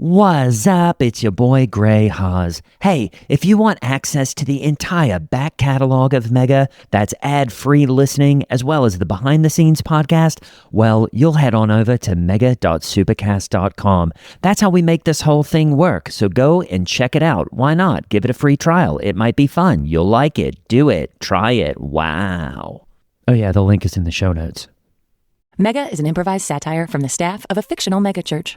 What's up? It's your boy Gray Haas. Hey, if you want access to the entire back catalog of Mega, that's ad-free listening as well as the behind-the-scenes podcast, well, you'll head on over to mega.supercast.com. That's how we make this whole thing work, so go and check it out. Why not? Give it a free trial. It might be fun. You'll like it. Do it. Try it. Wow. Oh yeah, the link is in the show notes. Mega is an improvised satire from the staff of a fictional megachurch.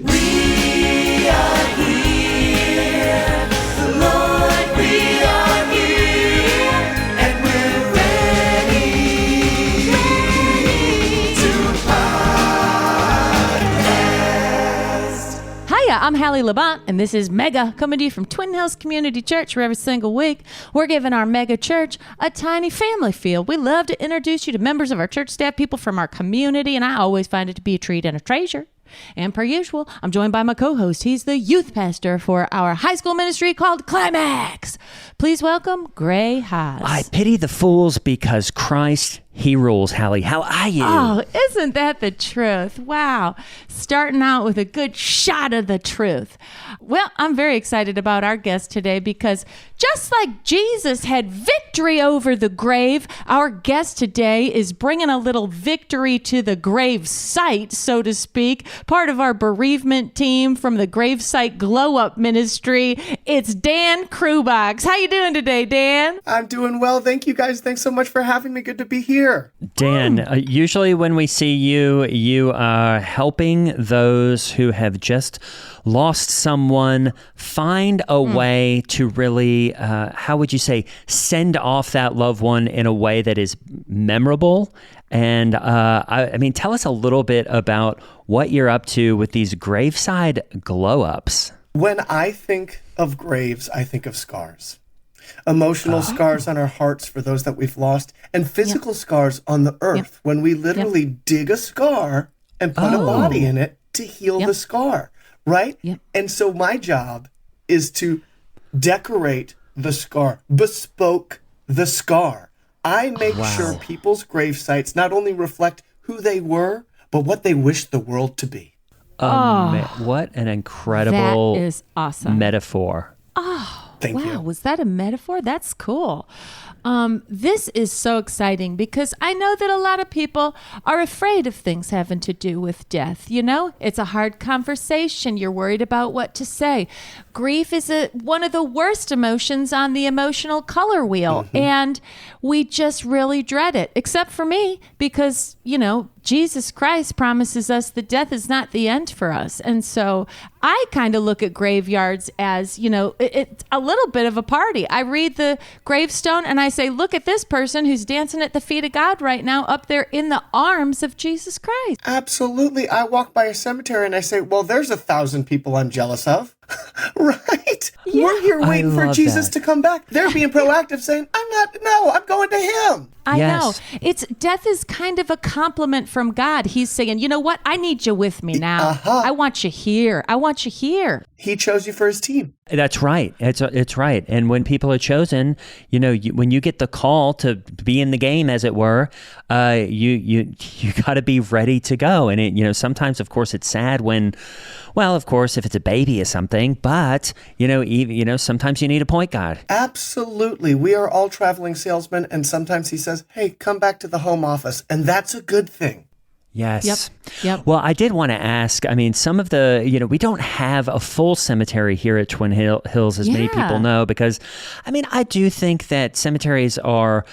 We are here, the Lord, we are here, and we're ready to podcast. Hiya, I'm Hallie Labont, and this is Mega, coming to you from Twin Hills Community Church, where every single week we're giving our Mega Church a tiny family feel. We love to introduce you to members of our church staff, people from our community, and I always find it to be a treat and a treasure. And per usual, I'm joined by my co-host. He's the youth pastor for our high school ministry called Climax. Please welcome Gray Haas. I pity the fools because Christ, he rules. Hallie, how are you? Oh, isn't that the truth? Wow. Starting out with a good shot of the truth. Well, I'm very excited about our guest today because just like Jesus had victory over the grave, our guest today is bringing a little victory to the grave site, so to speak. Part of our bereavement team from the Gravesite Glow Up Ministry. It's Dan Krubox. How you doing today, Dan? I'm doing well. Thank you, guys. Thanks so much for having me. Good to be here. Dan, usually when we see you, you are helping those who have just lost someone find a way to really, how would you say, send off that loved one in a way that is memorable. And I mean, tell us a little bit about what you're up to with these graveside glow-ups. When I think of graves, I think of scars. Emotional scars on our hearts for those that we've lost, and physical scars on the earth when we literally dig a scar and put a body in it to heal the scar, right? And so my job is to decorate the scar, bespoke the scar. I make sure people's grave sites not only reflect who they were, but what they wish the world to be. What an incredible That is awesome. metaphor. Thank you. Wow, was that a metaphor? That's cool. This is so exciting because I know that a lot of people are afraid of things having to do with death. You know, it's a hard conversation. You're worried about what to say. Grief is one of the worst emotions on the emotional color wheel, and we just really dread it, except for me, because, you know, Jesus Christ promises us that death is not the end for us. And so I kind of look at graveyards as, you know, it's a little bit of a party. I read the gravestone and I say, look at this person who's dancing at the feet of God right now up there in the arms of Jesus Christ. Absolutely. I walk by a cemetery and I say, well, there's 1,000 people I'm jealous of. Right? Yeah. We're here waiting for love Jesus that. to come back. They're being proactive saying, I'm going to him. I Yes. know. Death is kind of a compliment from God. He's saying, you know what? I need you with me now. I want you here. I want you here. He chose you for his team. That's right. It's right. And when people are chosen, you know, when you get the call to be in the game, as it were, you got to be ready to go. And it, you know, sometimes, of course, it's sad when, well, of course, if it's a baby or something, but sometimes you need a point guard. Absolutely. We are all traveling salesmen, and sometimes he says, hey, come back to the home office, and that's a good thing. Yes. Yep. Well, I did want to ask, I mean, some of the, you know, we don't have a full cemetery here at Twin Hills, as many people know, because, I mean, I do think that cemeteries are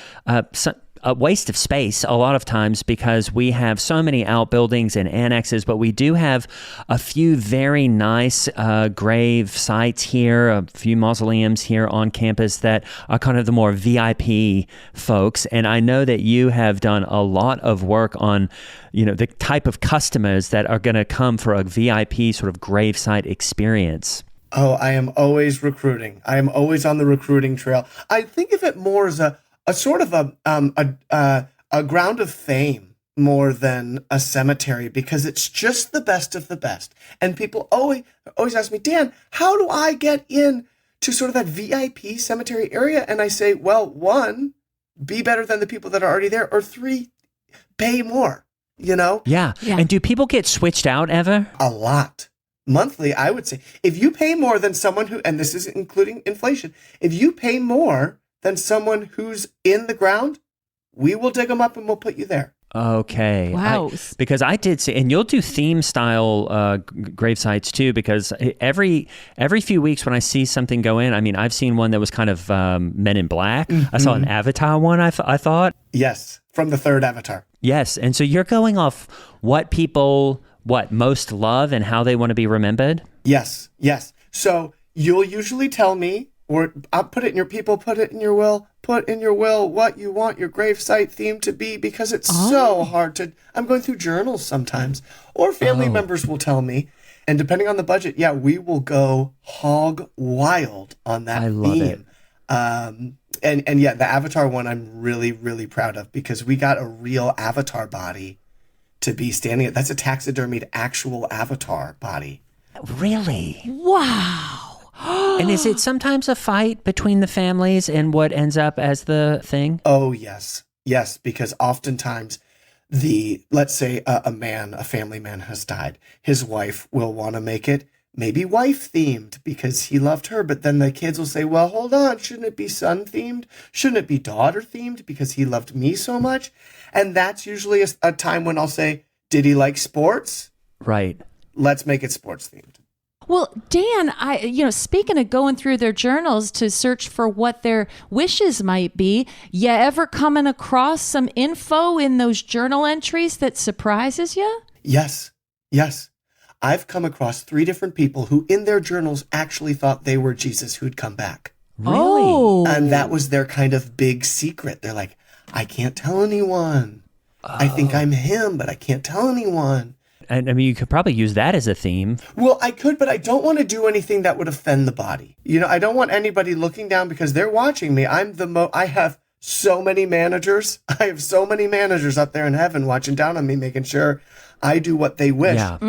a waste of space a lot of times because we have so many outbuildings and annexes, but we do have a few very nice grave sites here, a few mausoleums here on campus that are kind of the more VIP folks. And I know that you have done a lot of work on, you know, the type of customers that are going to come for a VIP sort of gravesite experience. Oh, I am always recruiting. I am always on the recruiting trail. I think of it more as a sort of a ground of fame more than a cemetery, because it's just the best of the best. And people always ask me, Dan, how do I get in to sort of that VIP cemetery area? And I say, well, 1, be better than the people that are already there, or 3, pay more, you know? Yeah. And do people get switched out ever? A lot. monthly, I would say, if you pay more than someone who, and this is including inflation, if you pay more than someone who's in the ground, we will dig them up and we'll put you there. Okay. Wow. Because I did see, and you'll do theme style grave sites too, because every few weeks when I see something go in, I mean, I've seen one that was kind of Men in Black. I saw an Avatar one, I thought. Yes, from the third Avatar. Yes. And so you're going off what people, most love and how they want to be remembered? Yes. So you'll usually tell me, or I'll put it in your people, put it in your will, put in your will what you want your gravesite theme to be, because it's so hard to, I'm going through journals sometimes, or family members will tell me, and depending on the budget, yeah, we will go hog wild on that theme. I love it. And yeah, the Avatar one I'm really, really proud of, because we got a real Avatar body to be standing at. That's a taxidermied actual Avatar body. Really? Wow. And is it sometimes a fight between the families and what ends up as the thing? Oh, yes. Yes, because oftentimes let's say a family man has died. His wife will want to make it maybe wife themed because he loved her. But then the kids will say, well, hold on. Shouldn't it be son themed? Shouldn't it be daughter themed because he loved me so much? And that's usually a time when I'll say, did he like sports? Right. Let's make it sports themed. Well, Dan, speaking of going through their journals to search for what their wishes might be, you ever coming across some info in those journal entries that surprises you? Yes. I've come across 3 different people who in their journals actually thought they were Jesus who'd come back. Really? Oh. And that was their kind of big secret. They're like, I can't tell anyone. I think I'm him, but I can't tell anyone. And I mean, you could probably use that as a theme. Well, I could, but I don't want to do anything that would offend the body. I don't want anybody looking down because they're watching me. I have so many managers. I have so many managers up there in heaven watching down on me, making sure I do what they wish. Yeah.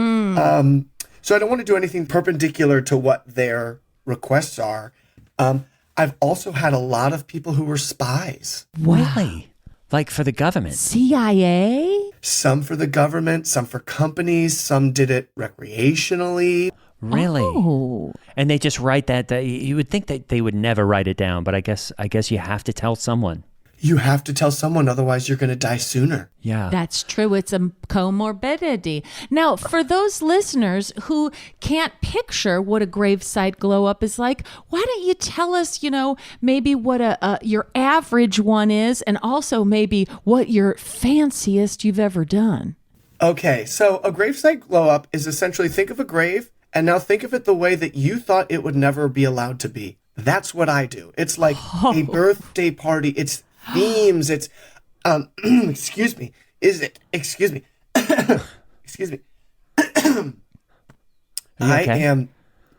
So I don't want to do anything perpendicular to what their requests are. I've also had a lot of people who were spies. Really? Like for the government? CIA? Some for the government, some for companies, some did it recreationally. Really? Oh. And they just write that. You would think that they would never write it down, but I guess you have to tell someone. You have to tell someone, otherwise you're going to die sooner. Yeah. That's true. It's a comorbidity. Now, for those listeners who can't picture what a gravesite glow up is like, why don't you tell us, maybe what your average one is, and also maybe what your fanciest you've ever done? Okay, so a gravesite glow up is essentially, think of a grave and now think of it the way that you thought it would never be allowed to be. That's what I do. It's like a birthday party. It's themes. It's excuse me. Excuse me. Excuse me. I okay? am,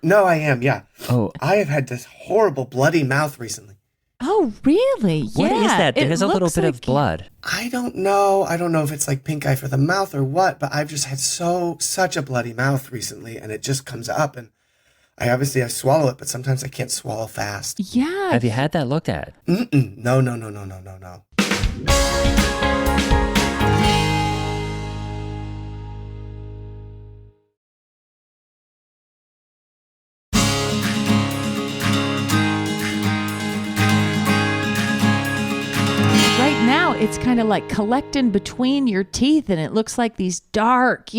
yeah. Oh. I have had this horrible bloody mouth recently. Oh, really? What is that? It There's a little looks bit like of blood. I don't know. I don't know if it's like pink eye for the mouth or what, but I've just had such a bloody mouth recently, and it just comes up, and I swallow it, but sometimes I can't swallow fast. Yeah. Have you had that looked at? No. Right now, it's kind of like collecting between your teeth, and it looks like these dark,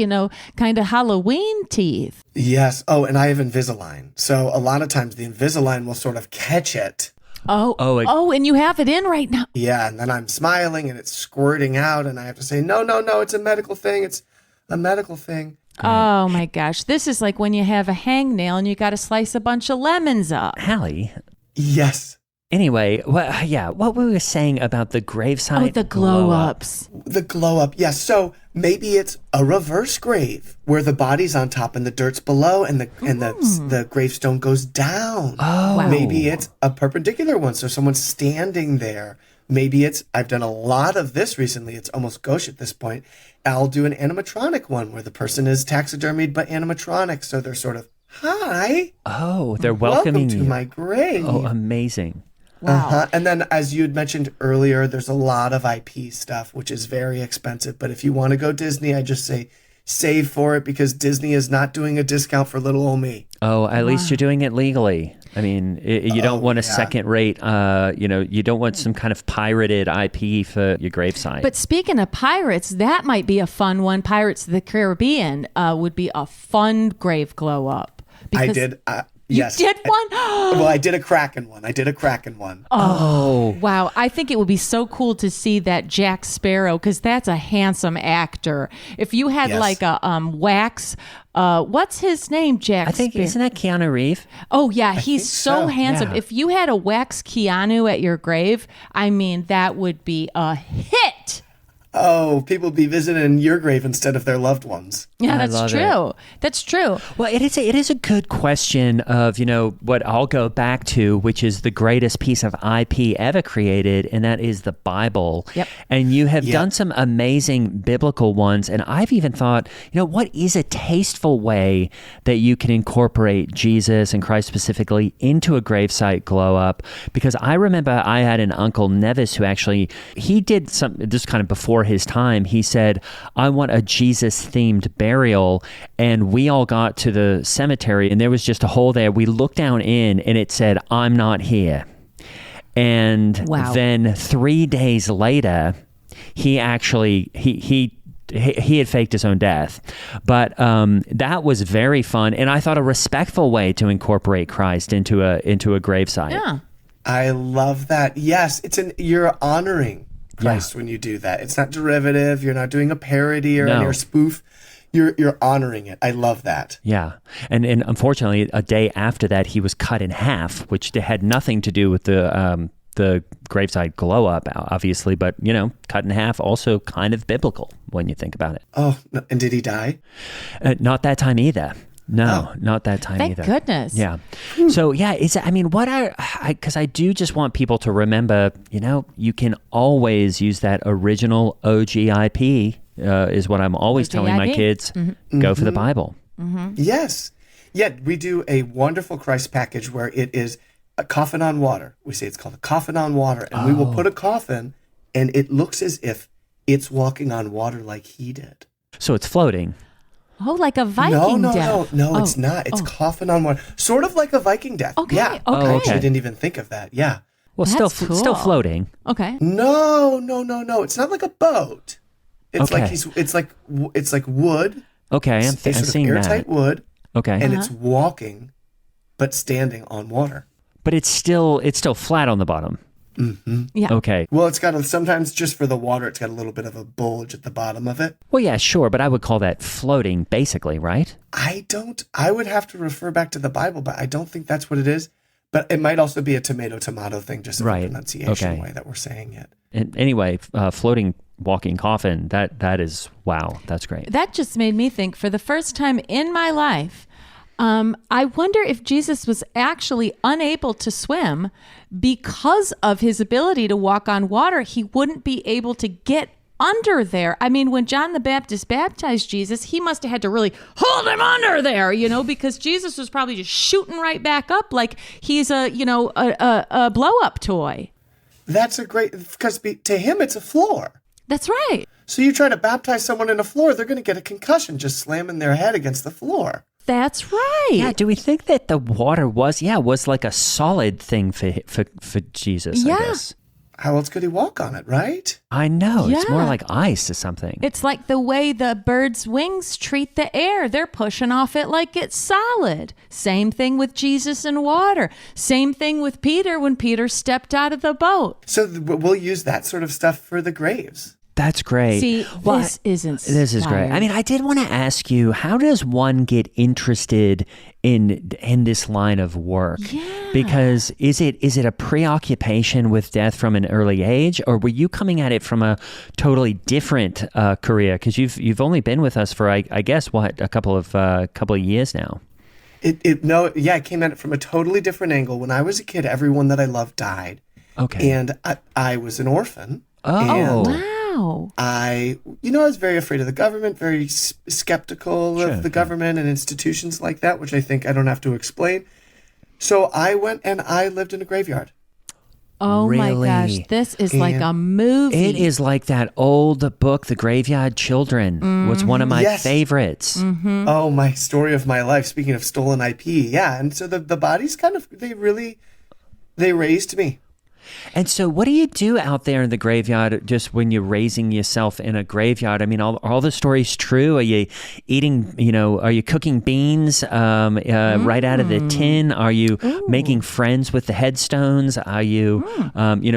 kind of Halloween teeth. Yes. Oh, and I have Invisalign. So a lot of times the Invisalign will sort of catch it. Oh, and you have it in right now. Yeah, and then I'm smiling and it's squirting out, and I have to say, no, it's a medical thing. It's a medical thing. Oh my gosh. This is like when you have a hangnail and you got to slice a bunch of lemons up. Hallie. Yes. Anyway, what we were saying about the gravesite. Oh, the glow ups. The glow up. Yes. So maybe it's a reverse grave where the body's on top and the dirt's below, and the gravestone goes down. Oh. Wow. Maybe it's a perpendicular one, so someone's standing there. Maybe I've done a lot of this recently. It's almost gauche at this point. I'll do an animatronic one where the person is taxidermied but animatronic, so they're sort of, hi. Oh, they're welcoming Welcome to you. my grave. Oh, amazing. Wow. And then, as you had mentioned earlier, there's a lot of IP stuff, which is very expensive. But if you want to go Disney, I just say, save for it because Disney is not doing a discount for little old me. Oh, at least you're doing it legally. I mean, you don't want a second-rate, you don't want some kind of pirated IP for your gravesite. But speaking of pirates, that might be a fun one. Pirates of the Caribbean would be a fun grave glow up. I did. Yes. You did one? Well, I did a Kraken one. Oh, wow. I think it would be so cool to see that Jack Sparrow, because that's a handsome actor. If you had like a wax, what's his name, Jack I think, Sparrow? isn't that Keanu Reeves? Oh, yeah. He's so handsome. Yeah. If you had a wax Keanu at your grave, I mean, that would be a hit. Oh, people be visiting your grave instead of their loved ones. Yeah, I that's love true. it. That's true. Well, it is a good question of, what I'll go back to, which is the greatest piece of IP ever created, and that is the Bible. Yep. And you have done some amazing biblical ones, and I've even thought, what is a tasteful way that you can incorporate Jesus and Christ specifically into a gravesite glow up? Because I remember I had an uncle, Nevis, who actually, he did this kind of before his time. He said, I want a Jesus-themed burial, and we all got to the cemetery and there was just a hole there. We looked down in and it said, I'm not here. And then 3 days later, he actually he had faked his own death. But that was very fun, and I thought a respectful way to incorporate Christ into a gravesite. Yeah. I love that. Yes, you're honoring Christ when you do that. It's not derivative. You're not doing a parody or a spoof. You're honoring it. I love that. Yeah. And unfortunately, a day after that, he was cut in half, which had nothing to do with the gravesite glow up, obviously, but, cut in half, also kind of biblical when you think about it. Oh, and did he die? Not that time either. No, not that time Thank either. goodness. Yeah. So because I do just want people to remember, you can always use that original OG IP, is what I'm always telling my kids. Go for the Bible. Yes. Yet we do a wonderful Christ package where it is a coffin on water. We say it's called a coffin on water, and we will put a coffin, and it looks as if it's walking on water like he did. So it's floating. Oh, like a Viking death. No, it's not. It's coffin on water. Sort of like a Viking death. Okay. Yeah. Okay. I didn't even think of that. Yeah. Well, That's still cool. floating. Okay. No. It's not like a boat. It's Okay. like it's like wood. Okay, I'm It's sort of seeing airtight that. wood, Okay. and it's walking, but standing on water. But it's still flat on the bottom. Yeah. Okay. Well, it's got sometimes just for the water, it's got a little bit of a bulge at the bottom of it. Well, yeah, sure, but I would call that floating, basically, right? I would have to refer back to the Bible, but I don't think that's what it is. But it might also be a tomato thing, just a pronunciation way that we're saying it. And anyway, floating walking coffin, that is, wow, that's great. That just made me think, for the first time in my life, I wonder if Jesus was actually unable to swim because of his ability to walk on water. He wouldn't be able to get under there. I mean, when John the Baptist baptized Jesus, he must have had to really hold him under there, because Jesus was probably just shooting right back up like he's a blow up toy. That's a great, because to him, it's a floor. That's right. So you try to baptize someone in a floor, they're going to get a concussion just slamming their head against the floor. That's right. Yeah, do we think that the water was like a solid thing for Jesus, I guess? How else could he walk on it, right? I know. It's more Yeah. like ice or something. It's like the way the bird's wings treat the air. They're pushing off it like it's solid. Same thing with Jesus and water. Same thing with Peter when Peter stepped out of the boat. So we'll use that sort of stuff for the graves. That's great. See, Well, this isn't This is great. I mean, I did want to ask you, how does one get interested in this line of work? Yeah. Because is it a preoccupation with death from an early age, or were you coming at it from a totally different career? Because you've only been with us for I guess a couple of years now. It came at it from a totally different angle. When I was a kid, everyone that I loved died. Okay. And I was an orphan. Oh. And Wow. I was very afraid of the government, very skeptical of the government and institutions like that, which I think I don't have to explain. So I went and I lived in a graveyard. Oh Really? my gosh, this is like a movie. It is like that old book, The Graveyard Children, was one of my Yes. favorites. Oh, my story of my life. Speaking of stolen IP, yeah. And so the bodies they raised me. And so, what do you do out there in the graveyard just when you're raising yourself in a graveyard? I mean, are all the stories true? Are you eating, are you cooking beans right out of the tin? Are you making friends with the headstones? Are you,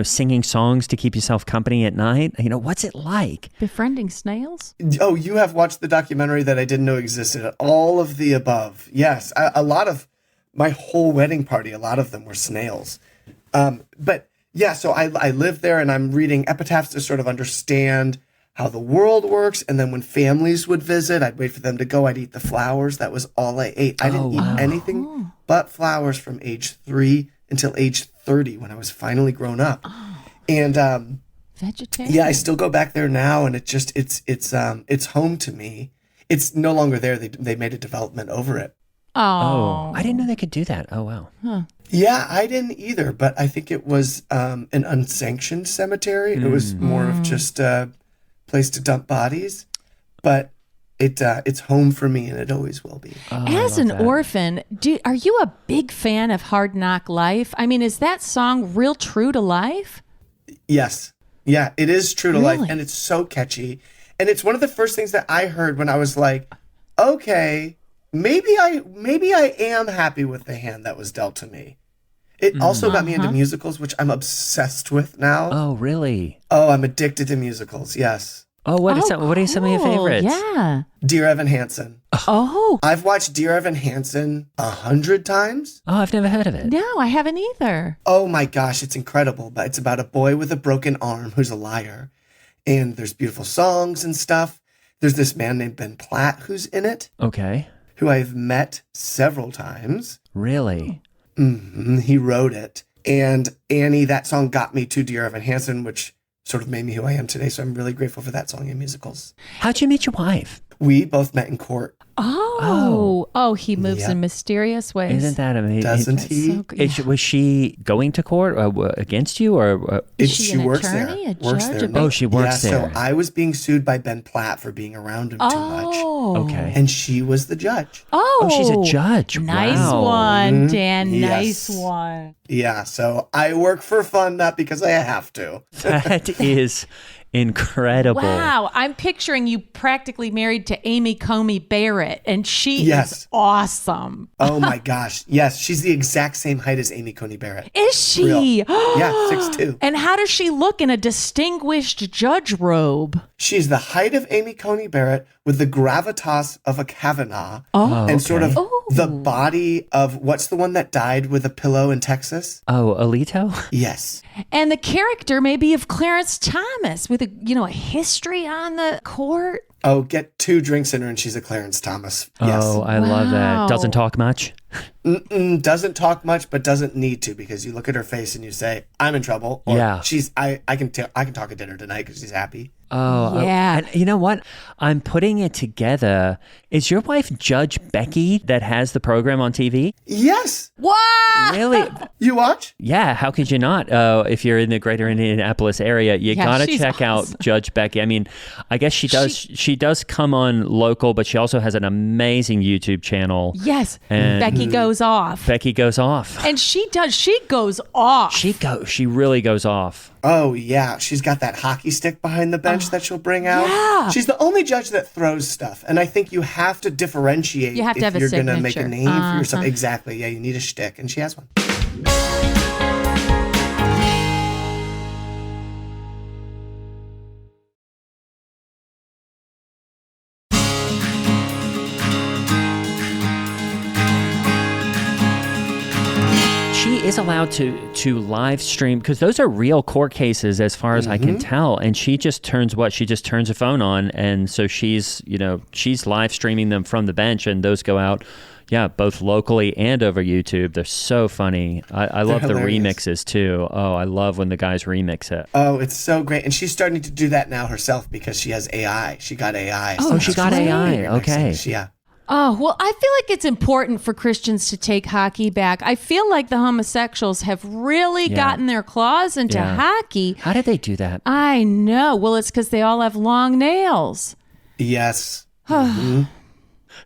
singing songs to keep yourself company at night? What's it like? Befriending snails? Oh, you have watched the documentary that I didn't know existed. All of the above. Yes. A lot of my whole wedding party, a lot of them were snails. But yeah, so I lived there and I'm reading epitaphs to sort of understand how the world works. And then when families would visit, I'd wait for them to go. I'd eat the flowers. That was all I ate. I didn't eat anything but flowers from age 3 until age 30 when I was finally grown up. And Vegetarian? yeah, I still go back there now, and it's home to me. It's no longer there. They made a development over it. Oh, I didn't know they could do that. Oh, wow. Yeah, I didn't either, but I think it was an unsanctioned cemetery. It was more of just a place to dump bodies, but it's home for me, and it always will be. As an orphan, are you a big fan of Hard Knock Life? I mean, is that song real true to life? Yes. Yeah, it is true to life, Really? and it's so catchy. And it's one of the first things that I heard when I was like, okay, maybe I am happy with the hand that was dealt to me. It also got me into musicals, which I'm obsessed with now. Oh, really? Oh, I'm addicted to musicals. Yes. Oh, what are some of your cool. favorites? Yeah. Dear Evan Hansen. Oh, I've watched Dear Evan Hansen 100 times. Oh, I've never heard of it. no, I haven't either. Oh my gosh, it's incredible. But it's about a boy with a broken arm who's a liar. And there's beautiful songs and stuff. There's this man named Ben Platt who's in it, Okay. who I've met several times. Really? He wrote it. And Annie, that song got me to Dear Evan Hansen, which sort of made me who I am today. So I'm really grateful for that song in musicals. How'd you meet your wife? We both met in court. Oh, he moves Yeah. in mysterious ways. Isn't that amazing? Doesn't he? so good? Was she going to court against you, or Is she an attorney, a Works judge, there. a Oh, she works yeah, there. So I was being sued by Ben Platt for being around him too much. okay? And she was the judge. Oh, she's a judge. Nice Wow. one, Dan. Yes. Nice one. Yeah, so I work for fun, not because I have to. That is incredible. Wow, I'm picturing you practically married to Amy Comey Barrett, and she Yes. is awesome. Oh my gosh. Yes, she's the exact same height as Amy Coney Barrett. Is she? Yeah, 6'2". And how does she look in a distinguished judge robe? She's the height of Amy Coney Barrett with the gravitas of a Kavanaugh and sort of the body of what's the one that died with a pillow in Texas? Oh, Alito? Yes. And the character maybe of Clarence Thomas with a history on the court. Oh, get 2 drinks in her and she's a Clarence Thomas. Yes. Oh, I love that. Wow. Doesn't talk much. Doesn't talk much, but doesn't need to, because you look at her face and you say, "I'm in trouble." Or, Yeah. I can talk at dinner tonight because she's happy. Oh, Yeah. and you know what? I'm putting it together. Is your wife Judge Becky that has the program on TV? Yes. What? Really? You watch? Yeah. How could you not? If you're in the greater Indianapolis area, you Yeah, gotta she's check awesome. out Judge Becky. I mean, I guess she does. She does come on local, but she also has an amazing YouTube channel. Yes. And- Becky goes off. Becky goes off. And she goes off. She really goes off. Oh yeah, she's got that hockey stick behind the bench that she'll bring out. Yeah. She's the only judge that throws stuff, and I think you have to differentiate. You have to if have a you're gonna make a signature. name for yourself. Exactly. Yeah, you need a shtick, and she has one. She is allowed to live stream, because those are real court cases as far as I can tell, and she just turns her phone on, and so she's live streaming them from the bench, and those go out both locally and over YouTube. They're so funny. I love the hilarious. remixes too. Oh, I love when the guys remix it. Oh, it's so great, and she's starting to do that now herself because she has AI. She got AI. Oh, she got AI. Okay. Yeah. Oh, well, I feel like it's important for Christians to take hockey back. I feel like the homosexuals have really gotten their claws into hockey. How did they do that? I know. Well, it's because they all have long nails. Yes. Mm-hmm.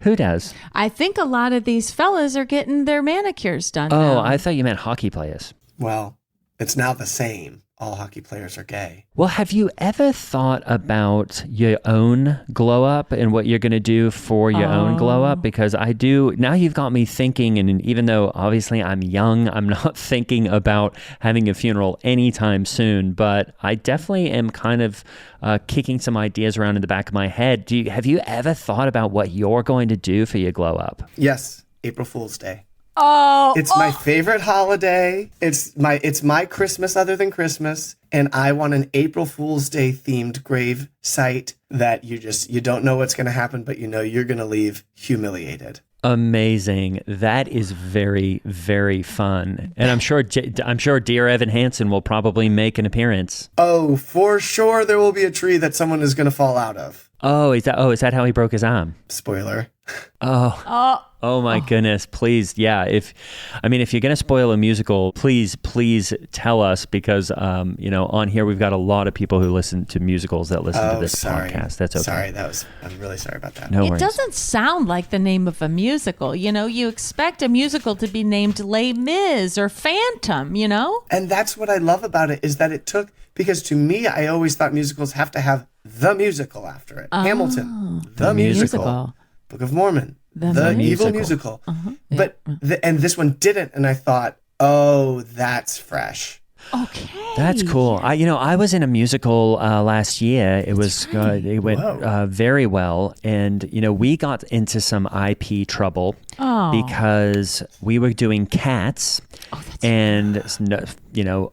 Who does? I think a lot of these fellas are getting their manicures done Oh, now. I thought you meant hockey players. Well, it's now the same. All hockey players are gay. Well, have you ever thought about your own glow up and what you're going to do for your own glow up? Because I do. Now you've got me thinking, and even though obviously I'm young, I'm not thinking about having a funeral anytime soon, but I definitely am kind of kicking some ideas around in the back of my head. Have you ever thought about what you're going to do for your glow up? Yes, April Fool's Day. Oh, It's my favorite holiday. It's my Christmas other than Christmas, and I want an April Fool's Day themed grave site that you don't know what's going to happen, but you know you're going to leave humiliated. Amazing. That is very, very fun. And I'm sure dear Evan Hansen will probably make an appearance. Oh, for sure there will be a tree that someone is going to fall out of. Is that how he broke his arm? Spoiler. Oh my goodness, please. Yeah. If you're going to spoil a musical, please tell us, because, on here, we've got a lot of people who listen to musicals that listen to this podcast. That's okay. Sorry. I'm really sorry about that. No it worries. doesn't sound like the name of a musical. You expect a musical to be named Les Mis or Phantom, And that's what I love about it, is that it took, because to me, I always thought musicals have to have the musical after it. Hamilton, the musical. Book of Mormon, the evil musical. But and this one didn't, and I thought, oh, that's fresh. Okay. That's cool. I was in a musical last year. It went very well, and we got into some IP trouble because we were doing Cats, and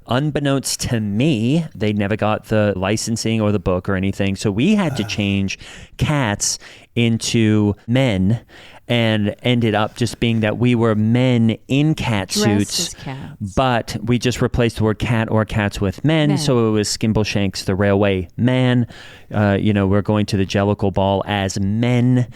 unbeknownst to me, they never got the licensing or the book or anything, so we had to change Cats into Men. And ended up just being that we were men in cat Dressed suits, as cats. but we just replaced the word cat or cats with men. So it was Skimbleshanks, the Railway Man. We're going to the Jellicle Ball as men.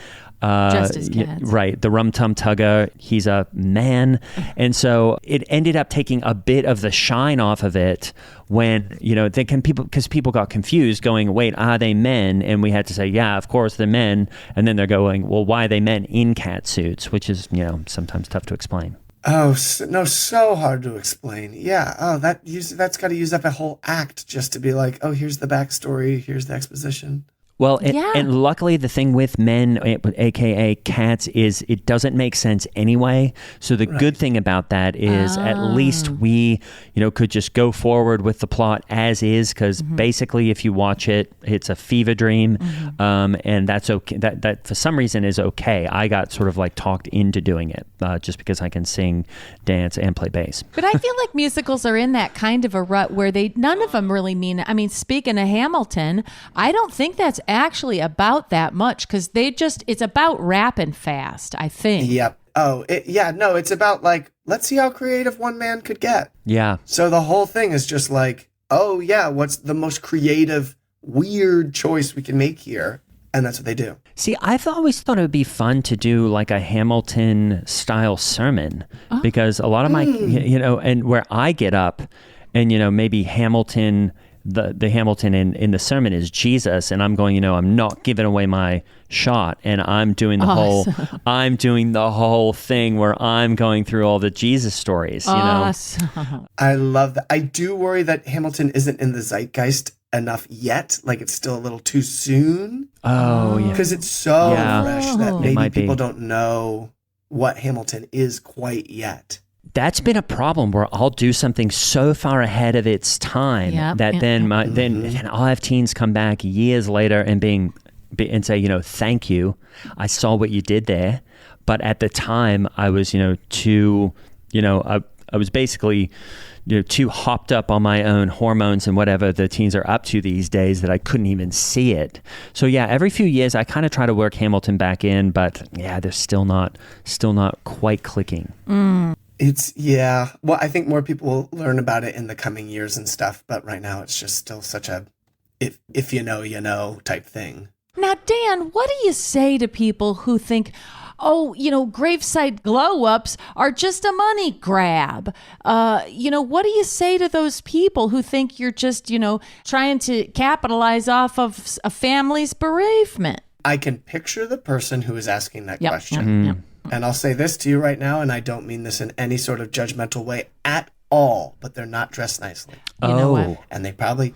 Dressed as cats. Right. The Rum Tum Tugger, he's a man. And so it ended up taking a bit of the shine off of it when, because people got confused going, wait, are they men? And we had to say, yeah, of course they're men. And then they're going, well, why are they men in cat suits? Which is, sometimes tough to explain. Oh, no, so hard to explain. Yeah. Oh, that's got to use up a whole act just to be like, oh, here's the backstory, here's the exposition. Well, and luckily the thing with men, aka cats, is it doesn't make sense anyway. So the good thing about that is at least we, could just go forward with the plot as is, because basically if you watch it, it's a fever dream, and that's okay. That for some reason is okay. I got sort of like talked into doing it just because I can sing, dance, and play bass. But I feel like musicals are in that kind of a rut where none of them really mean. I mean, speaking of Hamilton, I don't think that's actually about that much, because it's about rapping fast, I think. Yep. Oh, it's about like, let's see how creative one man could get. Yeah. So the whole thing is just like, oh yeah, what's the most creative, weird choice we can make here? And that's what they do. See, I've always thought it would be fun to do like a Hamilton style sermon, because a lot of my, and where I get up and, maybe Hamilton, the Hamilton in the sermon is Jesus, and I'm going, I'm not giving away my shot, and I'm doing the whole thing where I'm going through all the Jesus stories, Awesome. I love that. I do worry that Hamilton isn't in the zeitgeist enough yet. Like, it's still a little too soon. Oh, yeah. Because it's so fresh that maybe be. people don't know what Hamilton is quite yet. That's been a problem where I'll do something so far ahead of its time that then I'll have teens come back years later and say, thank you. I saw what you did there. But at the time I was, too, I was basically, too hopped up on my own hormones and whatever the teens are up to these days that I couldn't even see it. So yeah, every few years I kind of try to work Hamilton back in, but yeah, they're still not quite clicking. Well, I think more people will learn about it in the coming years and stuff, but right now it's just still such a if you know type thing. Now, Dan, what do you say to people who think, oh, gravesite glow-ups are just a money grab. What do you say to those people who think you're just, trying to capitalize off of a family's bereavement? I can picture the person who is asking that Yep, question. yep. And I'll say this to you right now, and I don't mean this in any sort of judgmental way at all, but they're not dressed nicely. You know what? And they probably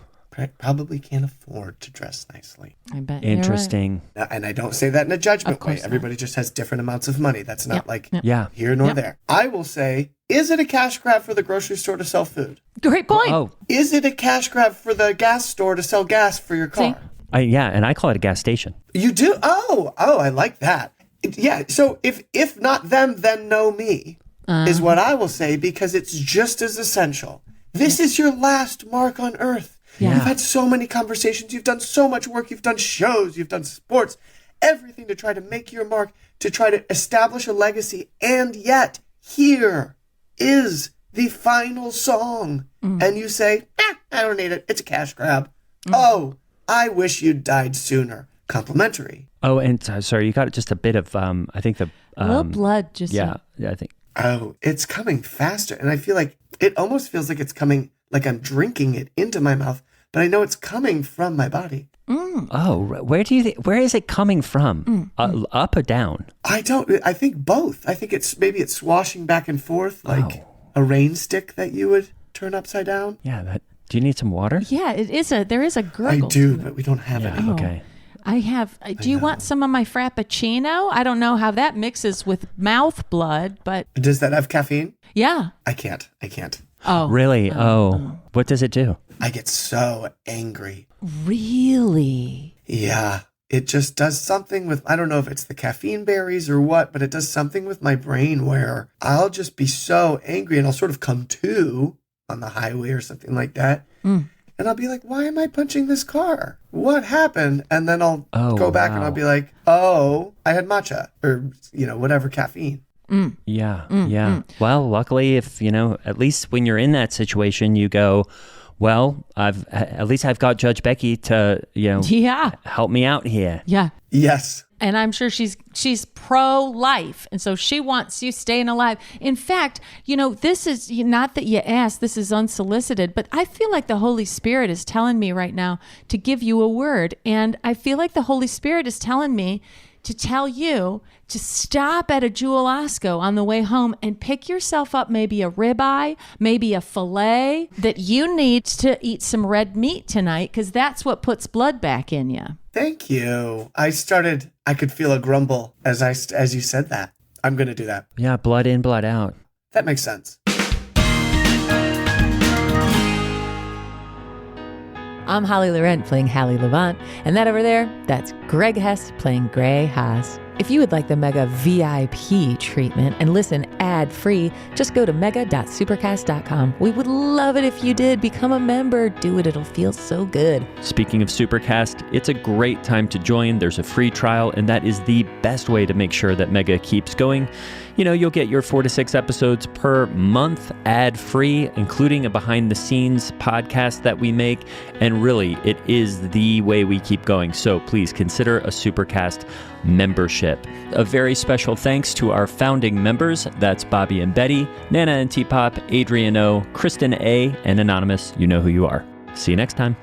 can't afford to dress nicely. I bet you're right. Interesting. And I don't say that in a judgment way. not. Everybody just has different amounts of money. That's not Yeah. here nor there. I will say, is it a cash grab for the grocery store to sell food? Great point. Oh, Is it a cash grab for the gas store to sell gas for your car? yeah, and I call it a gas station. You do? Oh, I like that. Yeah, so if not them, then no me, is what I will say, because it's just as essential. This is your last mark on earth. Yeah. You've had so many conversations, you've done so much work, you've done shows, you've done sports, everything to try to make your mark, to try to establish a legacy, and yet here is the final song. And you say, I don't need it, it's a cash grab. Oh, I wish you'd died sooner. Complimentary. Oh, and sorry, you got just a bit of, I think the... A little blood just... Yeah, I think. Oh, it's coming faster. And I feel like it almost feels like it's coming, like I'm drinking it into my mouth, but I know it's coming from my body. Oh, where is it coming from? Up or down? I think both. I think maybe it's swashing back and forth like a rain stick that you would turn upside down. Yeah, do you need some water? Yeah, there is a gurgle. I do, but we don't have any. Okay. I have. Do you want some of my Frappuccino? I don't know how that mixes with mouth blood, but Does that have caffeine? yeah. I can't. Oh, Really? What does it do? I get so angry. really? Yeah. It just does something with, I don't know if it's the caffeine berries or what, but it does something with my brain where I'll just be so angry and I'll sort of come to on the highway or something like that. And I'll be like, why am I punching this car? What happened? And then I'll go back and I'll be like, I had matcha or, whatever caffeine. Yeah. Well, luckily, if, at least when you're in that situation, you go, well, at least I've got Judge Becky to, help me out here. Yeah. Yes. And I'm sure she's pro-life. And so she wants you staying alive. In fact, this is not that you asked, this is unsolicited, but I feel like the Holy Spirit is telling me right now to give you a word. And I feel like the Holy Spirit is telling me to tell you to stop at a Jewel Osco on the way home and pick yourself up maybe a ribeye, maybe a filet, that you need to eat some red meat tonight, because that's what puts blood back in you. Thank you. I could feel a grumble as you said that. I'm going to do that. Yeah, blood in, blood out. That makes sense. I'm Holly Laurent playing Hallie Levant, and that over there, that's Greg Hess playing Gray Haas. If you would like the Mega VIP treatment and listen ad-free, just go to mega.supercast.com. We would love it if you did. Become a member. Do it. It'll feel so good. Speaking of Supercast, it's a great time to join. There's a free trial, and that is the best way to make sure that Mega keeps going. You'll get your 4 to 6 episodes per month ad-free, including a behind-the-scenes podcast that we make. And really, it is the way we keep going. So please consider a Supercast membership. A very special thanks to our founding members. That's Bobby and Betty, Nana and T-Pop, Adrian O, Kristen A, and Anonymous. You know who you are. See you next time.